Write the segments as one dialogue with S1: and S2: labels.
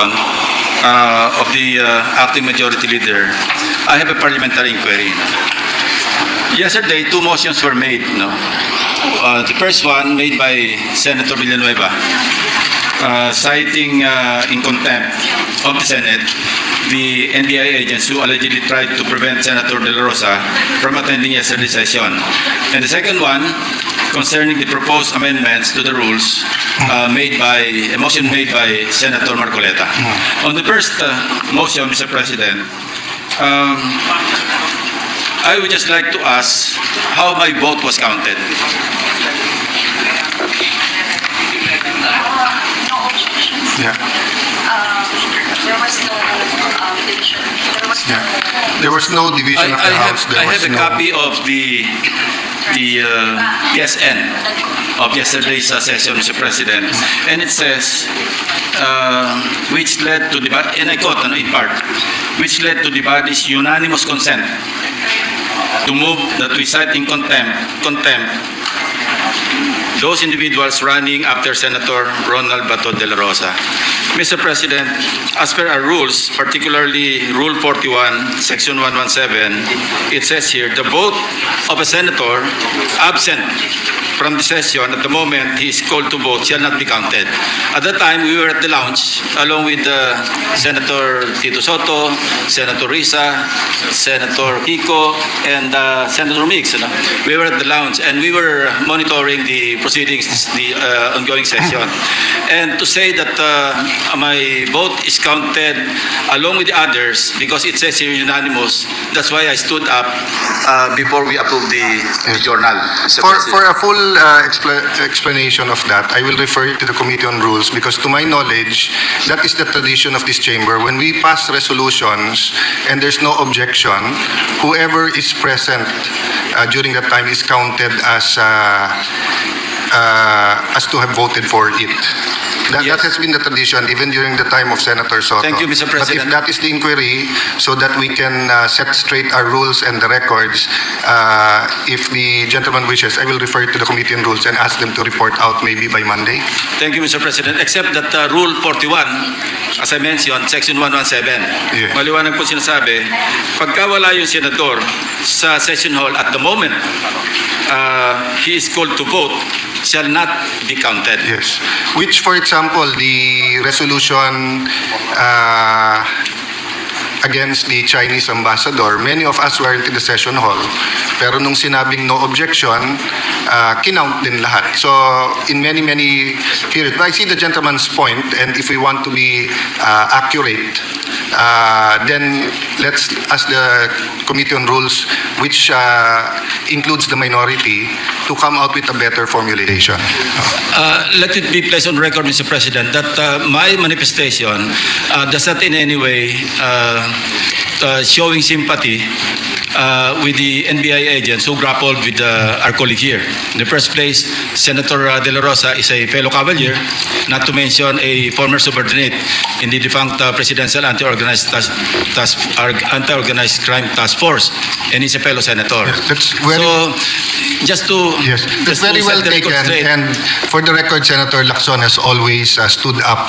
S1: of the acting majority leader, I have a parliamentary inquiry. Yesterday, two motions were made. The first one made by Senator Villanueva, citing in contempt of the Senate the NBI agents who allegedly tried to prevent Senator De La Rosa from attending yesterday's session. And the second one concerning the proposed amendments to the rules a motion made by Senator Marcoleta. On the first motion, Mr. President, I would just like to ask how my vote was counted.
S2: Yeah.
S3: There was no division.
S2: There was no division of the House.
S1: I have a copy of the PSN of yesterday's session, Mr. President, and it says, which led to the, and I quote in part, which led to the body's unanimous consent to move that we cite in contempt those individuals running after Senator Ronald Bato de la Rosa. Mr. President, as per our rules, particularly Rule 41, Section 117, it says here, the vote of a senator absent from the session at the moment he is called to vote shall not be counted. At that time, we were at the lounge along with Senator Tito Sotto, Senator Risa, Senator Kiko, and Senator Mix. We were at the lounge and we were monitoring the proceedings, the ongoing session. And to say that my vote is counted along with the others because it says here unanimous, that's why I stood up before we approved the journal.
S2: For a full explanation of that, I will refer you to the Committee on Rules because to my knowledge, that is the tradition of this chamber. When we pass resolutions and there's no objection, whoever is present during that time is counted as to have voted for it. That has been the tradition even during the time of Senator Sotto.
S1: Thank you, Mr. President.
S2: But if that is the inquiry, so that we can set straight our rules and the records, if the gentleman wishes, I will refer to the Committee on Rules and ask them to report out maybe by Monday.
S1: Thank you, Mr. President. Except that Rule 41, as I mentioned, Section 117, maliwanag po sinasabi, pagka wala yung senador sa session hall at the moment he is called to vote, shall not be counted.
S2: Yes. Which, for example, the resolution against the Chinese ambassador, many of us weren't in the session hall. Pero nung sinabing no objection, kinount din lahat. So, in many periods. But I see the gentleman's point, and if we want to be accurate, then let's ask the Committee on Rules, which includes the minority, to come out with a better formulation.
S1: Let it be placed on record, Mr. President, that my manifestation does not in any way showing sympathy with the NBI agents who grappled with our colleague here. In the first place, Senator De La Rosa is a fellow cavalier, not to mention a former subordinate in the defunct Presidential Anti-Organized Crime Task Force, and he's a fellow senator.
S2: That's very,
S1: so, just to
S2: that's very well taken. And for the record, Senator Lacson has always stood up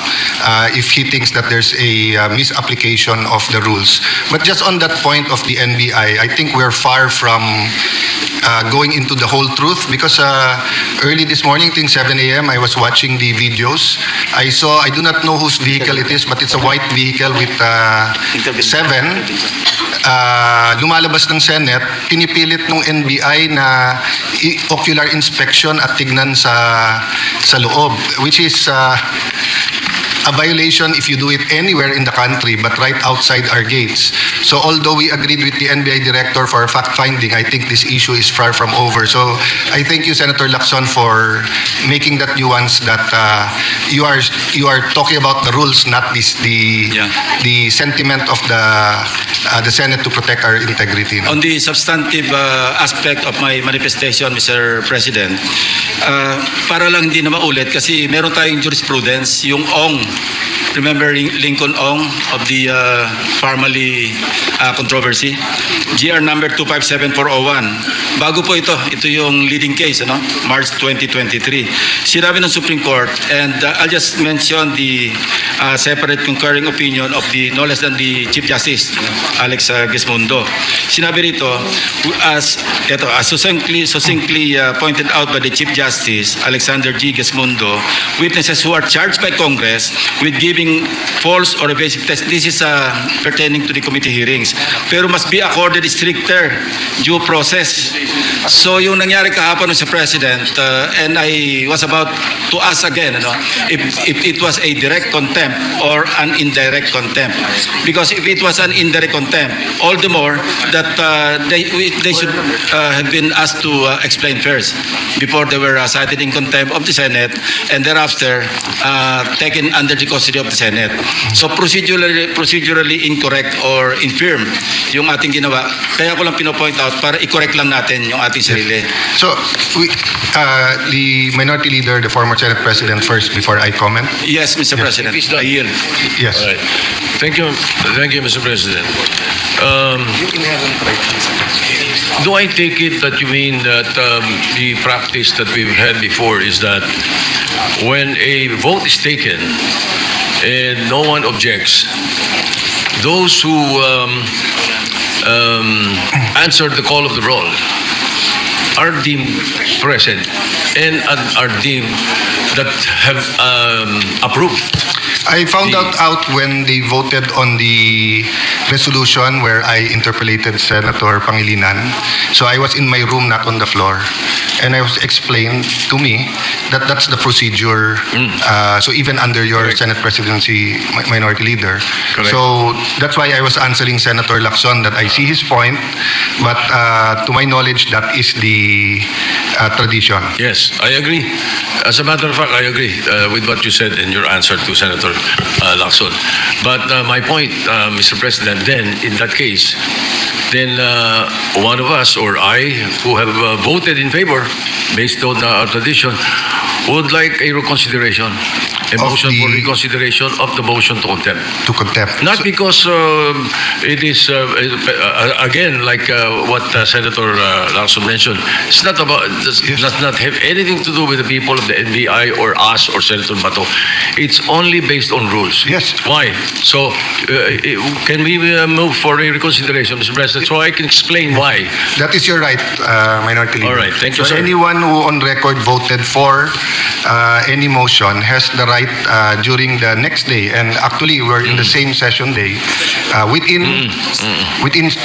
S2: if he thinks that there's a misapplication of the rules. But just on that point of the NBI, I think we're far from going into the whole truth because early this morning, I think 7 a.m., I was watching the videos. I do not know whose vehicle it is, but it's a white vehicle with 7. Lumalabas ng Senate, pinipilit ng NBI na ocular inspection at tignan sa loob, which is a violation if you do it anywhere in the country but right outside our gates. So although we agreed with the NBI director for fact-finding, I think this issue is far from over. So I thank you, Senator Lacson, for making that nuance that you are talking about the rules, not the sentiment of the Senate to protect our integrity.
S1: On the substantive aspect of my manifestation, Mr. President, para lang hindi na maulit kasi meron tayong jurisprudence, yung ONG remember Lincoln Ong of the Parmali controversy? GR number 257401. Bago po ito yung leading case, March 2023. Sinabi ng Supreme Court, and I'll just mention the separate concurring opinion of the no less than the Chief Justice, Alex Gesmundo. Sinabi rito, as succinctly pointed out by the Chief Justice, Alexander G. Gesmundo, witnesses who are charged by Congress with giving false or evasive testimony, this is pertaining to the committee hearings, pero must be accorded stricter due process. So yung nangyari kahapon sa President, and I was about to ask again, if it was a direct contempt or an indirect contempt. Because if it was an indirect contempt, all the more that they should have been asked to explain first before they were cited in contempt of the Senate and thereafter taken under the custody of the Senate. So procedurally incorrect or infirm yung ating ginawa. Kaya ko lang pinopoint out para i-correct lang natin yung ating sarili.
S2: So, the Minority Leader, the former Senate President first before I comment.
S1: Yes, Mr. President. I yield.
S2: Yes.
S4: All right. Thank you, Mr. President. Do I take it that you mean that the practice that we've had before is that when a vote is taken and no one objects, those who answer the call of the roll are deemed present and are deemed that have approved?
S2: I found out when they voted on the resolution where I interpolated Senator Pangilinan. So I was in my room, not on the floor. And I was explained to me that that's the procedure. So even under your
S4: Correct.
S2: Senate presidency, Minority Leader.
S4: Correct.
S2: So that's why I was answering Senator Lacson that I see his point, but to my knowledge, that is the tradition.
S4: Yes, I agree. As a matter of fact, I agree with what you said in your answer to Senator Lacson. But my point, Mr. President, then in that case, then one of us or I who have voted in favor based on our tradition would like a reconsideration. A
S2: Of
S4: motion for
S2: the-
S4: reconsideration of the motion to contempt.
S2: To contempt.
S4: Not
S2: So-
S4: because it is, again, like what Senator Lacson mentioned, it's not about, it does not have anything to do with the people of the NBI or us or Senator Bato. It's only based on rules.
S2: Yes.
S4: Why? So, can we move for a reconsideration, Mr. President, so I can explain why?
S2: That is your right, Minority Leader.
S4: All right, thank you,
S2: So
S4: sir.
S2: anyone who on record voted for any motion has the right during the next day, and actually we're in the same session day, within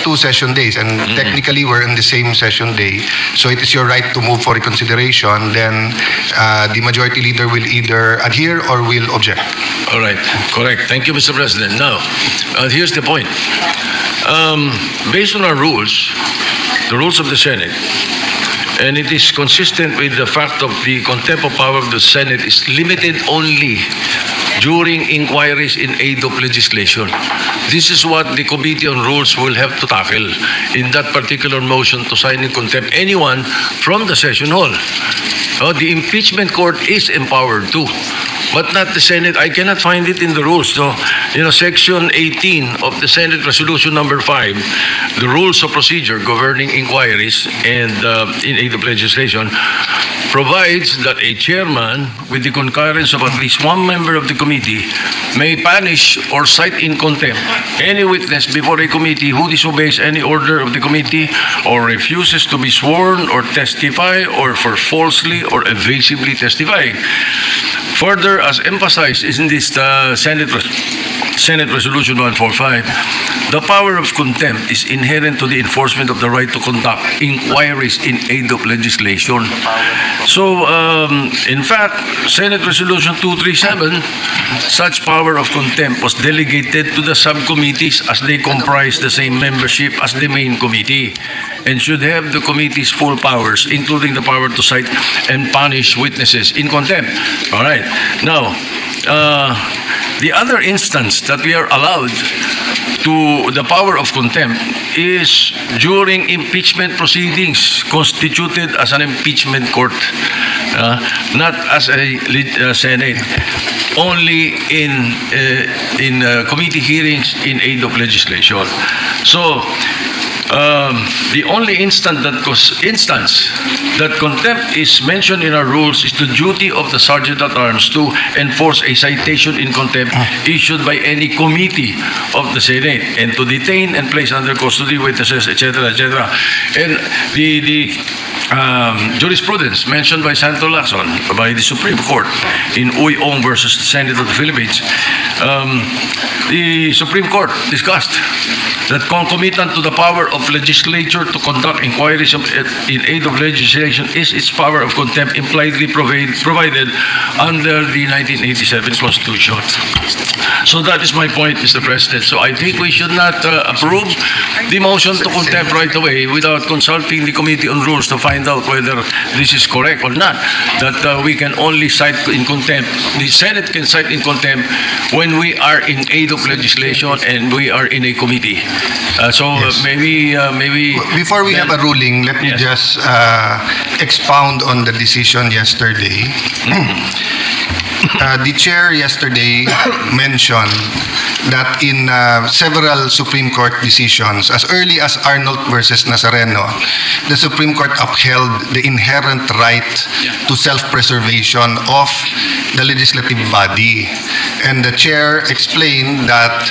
S2: 2 session days, and technically we're in the same session day. So it is your right to move for reconsideration. Then the Majority Leader will either adhere or will object.
S4: All right, correct. Thank you, Mr. President. Now, here's the point. Based on our rules, the rules of the Senate, and it is consistent with the fact of the contempt of power of the Senate is limited only during inquiries in aid of legislation. This is what the Committee on Rules will have to tackle in that particular motion to sign in contempt anyone from the session hall. The impeachment court is empowered too, but not the Senate. I cannot find it in the rules. So, Section 18 of the Senate Resolution Number 5, the rules of procedure governing inquiries and in aid of legislation, provides that a chairman, with the concurrence of at least one member of the committee, may punish or cite in contempt any witness before a committee who disobeys any order of the committee or refuses to be sworn or testify or for falsely or evasively testifying. Further, as emphasized in this Senate Resolution 145, the power of contempt is inherent to the enforcement of the right to conduct inquiries in aid of legislation. So, in fact, Senate Resolution 237, such power of contempt was delegated to the subcommittees as they comprise the same membership as the main committee and should have the committee's full powers, including the power to cite and punish witnesses in contempt. All right. Now, the other instance that we are allowed to the power of contempt is during impeachment proceedings constituted as an impeachment court, not as a Senate, only in committee hearings in aid of legislation. So, the only instance that contempt is mentioned in our rules is the duty of the Sergeant at Arms to enforce a citation in contempt issued by any committee of the Senate and to detain and place under custody witnesses, etc., etc. And the jurisprudence mentioned by Senator Lacson by the Supreme Court in Uyong versus the Senate of the Philippines, the Supreme Court discussed that concomitant to the power of legislature to conduct inquiries in aid of legislation is its power of contempt impliedly provided under the 1987 Constitution. So that is my point, Mr. President. So I think we should not approve the motion to contempt right away without consulting the Committee on Rules to find out whether this is correct or not. That we can only cite in contempt, the Senate can cite in contempt when we are in aid of legislation and we are in a committee. Maybe
S2: Before we have a ruling, let me
S4: Yes.
S2: just expound on the decision yesterday. The chair yesterday mentioned that in several Supreme Court decisions, as early as Arnold versus Nazareno, the Supreme Court upheld the inherent right to self-preservation of the legislative body. And the chair explained that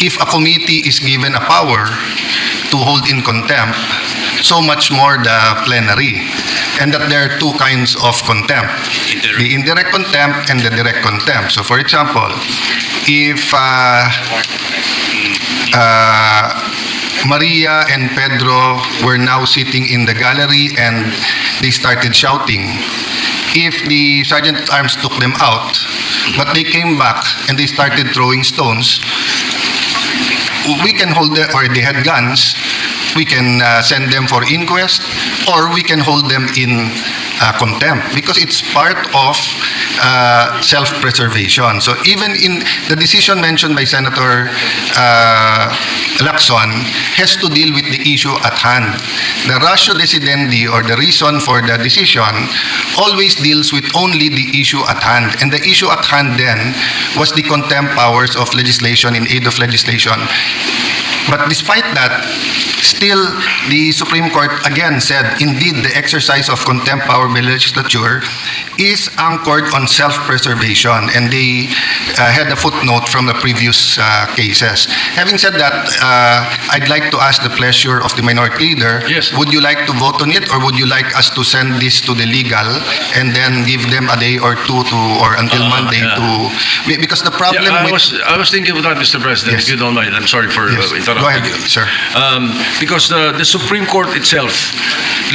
S2: if a committee is given a power to hold in contempt, so much more the plenary. And that there are two kinds of contempt. The indirect contempt and the direct contempt. So for example, if Maria and Pedro were now sitting in the gallery and they started shouting, if the Sergeant at Arms took them out, but they came back and they started throwing stones, we can hold them, or they had guns, we can send them for inquest, or we can hold them in contempt because it's part of self-preservation. So even in the decision mentioned by Senator Lacson has to deal with the issue at hand. The ratio decidendi, or the reason for the decision, always deals with only the issue at hand. And the issue at hand then was the contempt powers of legislation in aid of legislation. But despite that, still the Supreme Court again said, indeed, the exercise of contempt power by legislature is anchored on self-preservation, and they had a footnote from the previous cases. Having said that, I'd like to ask the pleasure of the minority leader.
S4: Yes.
S2: Would you like to vote on it, or would you like us to send this to the legal and then give them a day or two to, or until Monday to? Because the problem
S4: I
S2: with
S4: was thinking of that, Mr. President,
S2: Yes.
S4: if you don't mind. I'm sorry for
S2: Yes.
S4: interrupting
S2: Go ahead,
S4: you.
S2: sir.
S4: Because the Supreme Court itself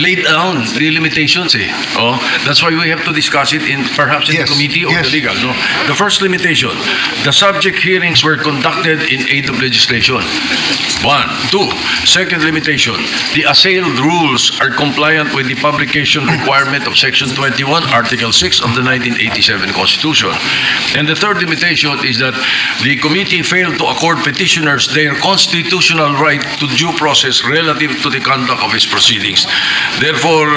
S4: laid down the limitations. That's why we have to discuss it perhaps in
S2: Yes,
S4: the committee or
S2: yes.
S4: the legal. No? The first limitation, the subject hearings were conducted in aid of legislation. 1. 2. Second limitation, the assailed rules are compliant with the publication requirement of Section 21, Article 6 of the 1987 Constitution. And the third limitation is that the committee failed to accord petitioners their constitutional right to due process relative to the conduct of its proceedings. Therefore,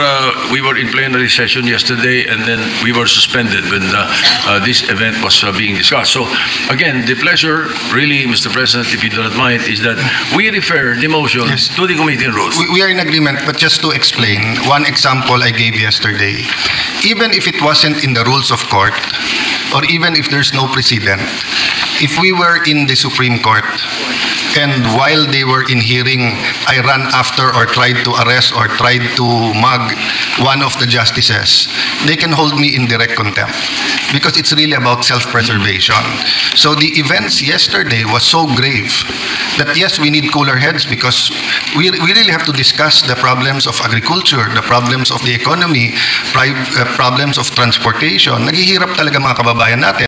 S4: we were in plenary session yesterday, and then we were suspended when this event was being discussed. So, again, the pleasure, really, Mr. President, if you do not mind, is that we refer the motion
S2: Yes.
S4: to the Committee on Rules.
S2: We are in agreement, but just to explain, one example I gave yesterday, even if it wasn't in the rules of court, or even if there's no precedent, if we were in the Supreme Court, and while they were in hearing, I ran after or tried to arrest or tried to mug one of the justices, they can hold me in direct contempt because it's really about self-preservation. So the events yesterday was so grave that yes, we need cooler heads because we really have to discuss the problems of agriculture, the problems of the economy, problems of transportation. Naghihirap talaga mga kababayan natin.